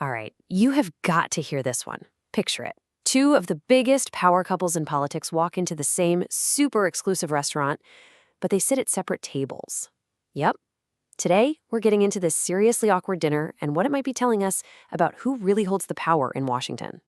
All right, you have got to hear this one. Picture it. Two of the biggest power couples in politics walk into the same super exclusive restaurant, but they sit at separate tables. Yep. Today, we're getting into this seriously awkward dinner and what it might be telling us about who really holds the power in Washington.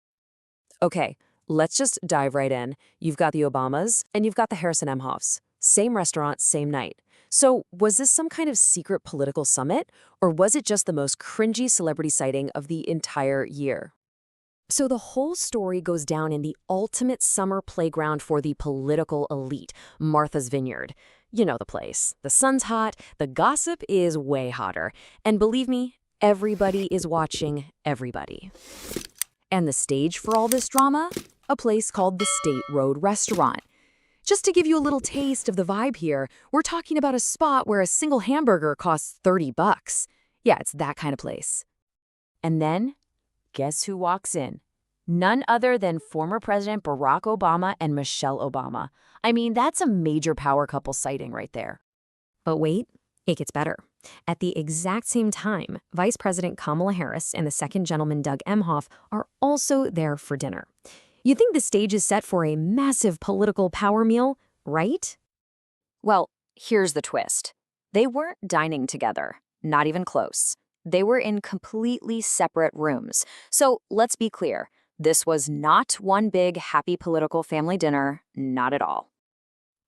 Okay, let's just dive right in. You've got the Obamas and you've got the Harris and Emhoffs. Same restaurant, same night. So, was this some kind of secret political summit, or was it just the most cringy celebrity sighting of the entire year? So the whole story goes down in the ultimate summer playground for the political elite, Martha's Vineyard. You know the place. The sun's hot, the gossip is way hotter, and believe me, everybody is watching everybody. And the stage for all this drama? A place called the State Road Restaurant. Just to give you a little taste of the vibe here, we're talking about a spot where a single hamburger costs $30. Yeah, it's that kind of place. And then, guess who walks in? None other than former President Barack Obama and Michelle Obama. I mean, that's a major power couple sighting right there. But wait, it gets better. At the exact same time, Vice President Kamala Harris and the second gentleman Doug Emhoff are also there for dinner. You'd think the stage is set for a massive political power meal, right? Well, here's the twist. They weren't dining together, not even close. They were in completely separate rooms. So let's be clear, this was not one big happy political family dinner, not at all.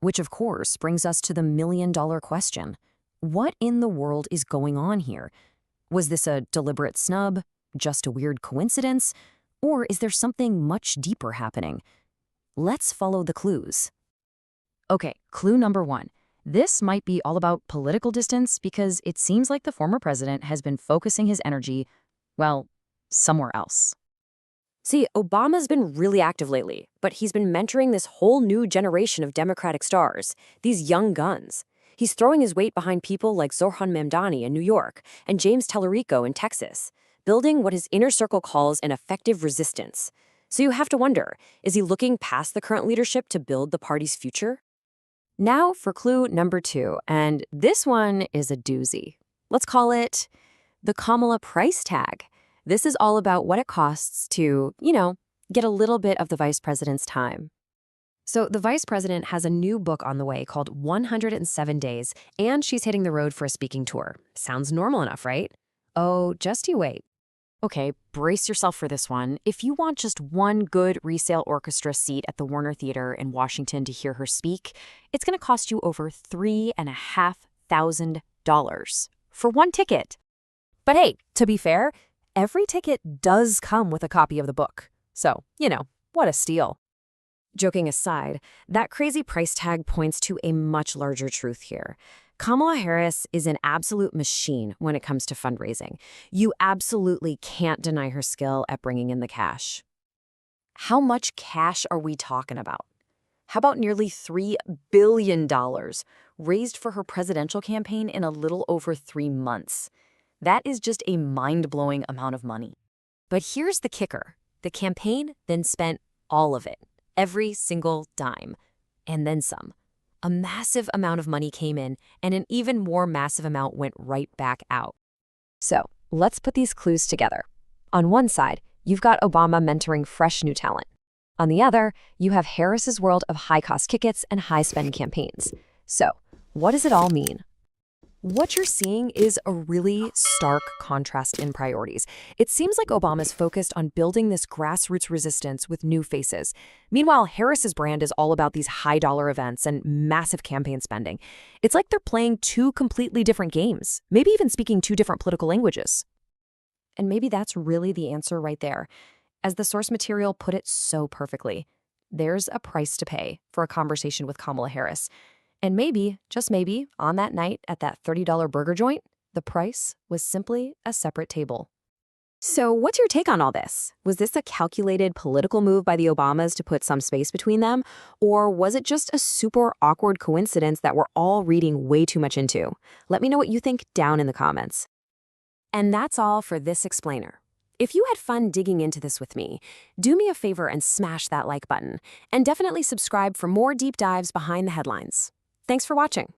Which of course brings us to the million-dollar question. What in the world is going on here? Was this a deliberate snub? Just a weird coincidence? Or is there something much deeper happening? Let's follow the clues. Okay, clue number one. This might be all about political distance because it seems like the former president has been focusing his energy, well, somewhere else. See, Obama's been really active lately, but he's been mentoring this whole new generation of Democratic stars, these young guns. He's throwing his weight behind people like Zohran Mamdani in New York and James Tallarico in Texas, building what his inner circle calls an effective resistance. So you have to wonder, is he looking past the current leadership to build the party's future? Now for clue number two, and this one is a doozy. Let's call it the Kamala price tag. This is all about what it costs to, get a little bit of the vice president's time. So the vice president has a new book on the way called 107 Days, and she's hitting the road for a speaking tour. Sounds normal enough, right? Oh, just you wait. Okay, brace yourself for this one. If you want just one good resale orchestra seat at the Warner Theater in Washington to hear her speak, it's going to cost you over $3,500 for one ticket. But hey, to be fair, every ticket does come with a copy of the book. So, what a steal. Joking aside, that crazy price tag points to a much larger truth here. Kamala Harris is an absolute machine when it comes to fundraising. You absolutely can't deny her skill at bringing in the cash. How much cash are we talking about? How about nearly $3 billion raised for her presidential campaign in a little over 3 months? That is just a mind-blowing amount of money. But here's the kicker. The campaign then spent all of it, every single dime, and then some. A massive amount of money came in, and an even more massive amount went right back out. So, let's put these clues together. On one side, you've got Obama mentoring fresh new talent. On the other, you have Harris's world of high-cost tickets and high-spend campaigns. So, what does it all mean? What you're seeing is a really stark contrast in priorities. It seems like Obama's focused on building this grassroots resistance with new faces. Meanwhile, Harris's brand is all about these high-dollar events and massive campaign spending. It's like they're playing two completely different games, maybe even speaking two different political languages. And maybe that's really the answer right there. As the source material put it so perfectly, there's a price to pay for a conversation with Kamala Harris. And maybe, just maybe, on that night at that $30 burger joint, the price was simply a separate table. So what's your take on all this? Was this a calculated political move by the Obamas to put some space between them? Or was it just a super awkward coincidence that we're all reading way too much into? Let me know what you think down in the comments. And that's all for this explainer. If you had fun digging into this with me, do me a favor and smash that like button. And definitely subscribe for more deep dives behind the headlines. Thanks for watching.